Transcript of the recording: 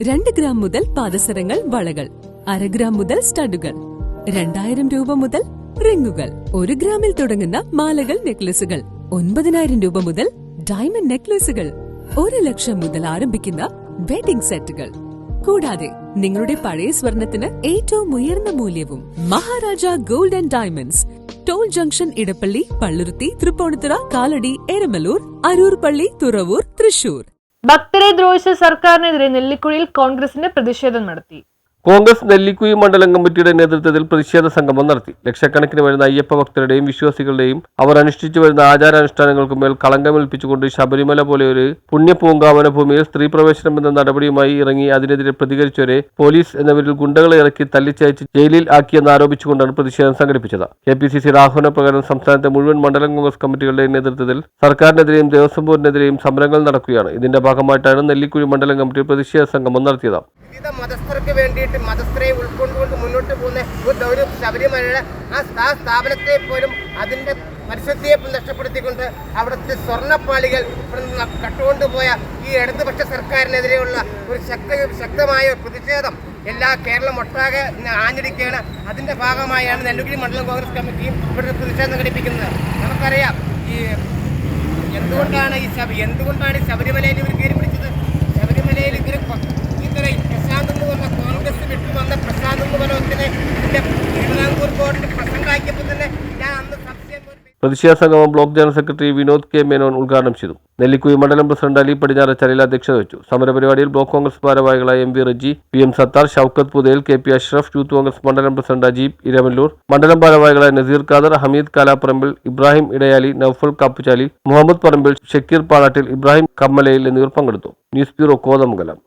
2 gram മുതൽ പാദസരങ്ങൾ, വളകൾ, 1/2 gram മുതൽ സ്റ്റഡുകൾ, 2000 രൂപ മുതൽ റിങ്ങുകൾ, 1 ഗ്രാമിൽ തുടങ്ങുന്ന മാലകൾ, നെക്ലസുകൾ, 9000 രൂപ മുതൽ ഡയമണ്ട് നെക്ലസുകൾ, 1 ലക്ഷം മുതൽ ആരംഭിക്കുന്ന വെഡിംഗ് സെറ്റുകൾ. കൂടാതെ നിങ്ങളുടെ പഴയ സ്വർണത്തിന് ഏറ്റവും ഉയർന്ന മൂല്യവും. Maharaja gold and diamonds, toll junction, Edappally, Palluruthy, Tripunithura, Kalady, Eramalloor, Aroor Palli, Thuravoor, Thrissur. ഭക്തരെ ദ്രോഹിച്ച സർക്കാരിനെതിരെ നെല്ലിക്കുഴിയിൽ കോൺഗ്രസിന്റെ പ്രതിഷേധം നടത്തി. കോൺഗ്രസ് നെല്ലിക്കുഴി മണ്ഡലം കമ്മിറ്റിയുടെ നേതൃത്വത്തിൽ പ്രതിഷേധ സംഗമം നടത്തി. ലക്ഷക്കണക്കിന് വരുന്ന അയ്യപ്പ ഭക്തരുടെയും വിശ്വാസികളുടെയും അവർ അനുഷ്ഠിച്ചു വരുന്ന ആചാരാനുഷ്ഠാനങ്ങൾക്കുമേൽ കളങ്കമേൽപ്പിച്ചുകൊണ്ട് ശബരിമല പോലെ ഒരു പുണ്യപൂങ്കാവന ഭൂമിയിൽ സ്ത്രീ പ്രവേശനം എന്ന നടപടിയുമായി ഇറങ്ങി അതിനെതിരെ പ്രതികരിച്ചവരെ പോലീസ് എന്നിവരിൽ ഗുണ്ടകളെ ഇറക്കി തല്ലിച്ചയച്ച് ജയിലിൽ ആക്കിയെന്ന് ആരോപിച്ചുകൊണ്ടാണ് പ്രതിഷേധം സംഘടിപ്പിച്ചത്. KPCC ആഹ്വാന പ്രകാരം സംസ്ഥാനത്തെ മുഴുവൻ മണ്ഡലം കോൺഗ്രസ് കമ്മിറ്റികളുടെ നേതൃത്വത്തിൽ സർക്കാരിനെതിരെയും ദേവസ്വം ബോർഡിനെതിരെയും സമരങ്ങൾ നടക്കുകയാണ്. ഇതിന്റെ ഭാഗമായിട്ടാണ് നെല്ലിക്കുഴി മണ്ഡലം കമ്മിറ്റി പ്രതിഷേധ സംഗമം നടത്തിയത്. മതസ്ഥർക്ക് വേണ്ടിയിട്ട് മതസ്ഥരെ ഉൾക്കൊണ്ടുകൊണ്ട് മുന്നോട്ട് പോകുന്ന ഒരു ശബരിമലയുടെ ആ സ്ഥാപനത്തെ പോലും അതിൻ്റെ പരിശുദ്ധിയെ നഷ്ടപ്പെടുത്തിക്കൊണ്ട് അവിടുത്തെ സ്വർണ്ണപ്പാളികൾ കട്ടുകൊണ്ടുപോയ ഈ ഇടതുപക്ഷ സർക്കാരിനെതിരെയുള്ള ഒരു ശക്തമായ പ്രതിഷേധം കേരളം ഒട്ടാകെ ആഞ്ഞടിക്കുകയാണ്. അതിൻ്റെ ഭാഗമായാണ് നെല്ലിക്കുഴി മണ്ഡലം കോൺഗ്രസ് കമ്മിറ്റിയും ഇവിടെ പ്രതിഷേധം സംഘടിപ്പിക്കുന്നത്. നമുക്കറിയാം എന്തുകൊണ്ടാണ് ഈ ശബരിമലയിൽ ഇവർ കയറി പിടിച്ചത്. ശബരിമലയിൽ പ്രശാന്ത് എന്ന് പറഞ്ഞ കോൺഗ്രസ് വിട്ടുവന്ന പ്രശാന്ത് എന്ന് പറഞ്ഞതിനെ തിരുവിതാംകൂർ ബോർഡിന് പ്രസംഗമാക്കിയപ്പോൾ തന്നെ ഞാൻ അന്ന് സംശയം. പ്രതിഷേധ സംഗമം block general secretary Vinod K. Menon ഉദ്ഘാടനം ചെയ്തു. നെല്ലിക്കുഴി മണ്ഡലം പ്രസിഡന്റ് അലി പടിഞ്ഞാറച്ചലിൽ അധ്യക്ഷത വഹിച്ചു. സമരപരിപാടിയിൽ ബ്ലോക്ക് കോൺഗ്രസ് ഭാരവാഹികളായ MV Reji, PM Sathar, Shoukath Puthayil, KP Ashraf, youth Congress മണ്ഡലം പ്രസിഡന്റ് അജീബ് ഇരമല്ലൂർ, മണ്ഡലം ഭാരവാഹികളായ നസീർ ഖാദർ, ഹമീദ് കാലാപ്പറമ്പിൽ, ഇബ്രാഹിം ഇടയാലി, നൌഫൽ കാപ്പുചാലി, മുഹമ്മദ് പറമ്പിൽ, ഷക്കീർ പാണാട്ടിൽ, ഇബ്രാഹിം കമ്മലയിൽ എന്നിവർ പങ്കെടുത്തു. News bureau, Kothamangalam.